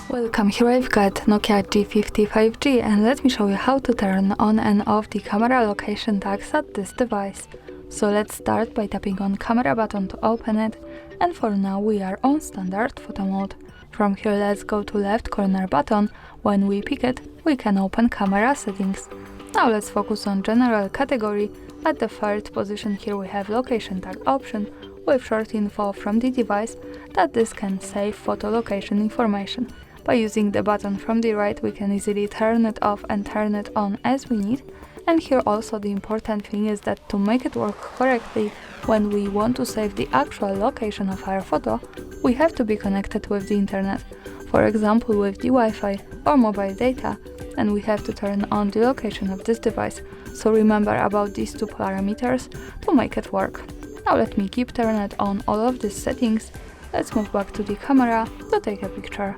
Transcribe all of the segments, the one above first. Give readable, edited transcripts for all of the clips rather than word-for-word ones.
Welcome, here I've got NOKIA G50 5G and let me show you how to turn on and off the camera location tags at this device. So let's start by tapping on camera button to open it, and for now we are on standard photo mode. From here let's go to left corner button. When we pick it, we can open camera settings. Now let's focus on general category. At the third position here we have location tag option with short info from the device that this can save photo location information. By using the button from the right, we can easily turn it off and turn it on as we need. And here also the important thing is that to make it work correctly, when we want to save the actual location of our photo, we have to be connected with the internet, for example with the Wi-Fi or mobile data, and we have to turn on the location of this device. So remember about these two parameters to make it work. Now let me keep turning it on all of these settings. Let's move back to the camera to take a picture.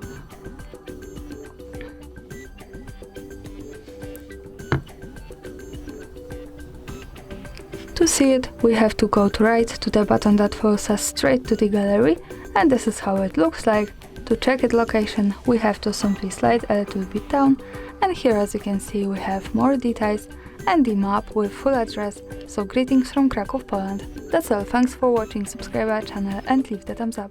To see it, we have to go to right to the button that follows us straight to the gallery, and this is how it looks like. To check its location, we have to simply slide a little bit down, and here as you can see we have more details and the map with full address, so greetings from Kraków, Poland. That's all, thanks for watching, subscribe our channel and leave the thumbs up.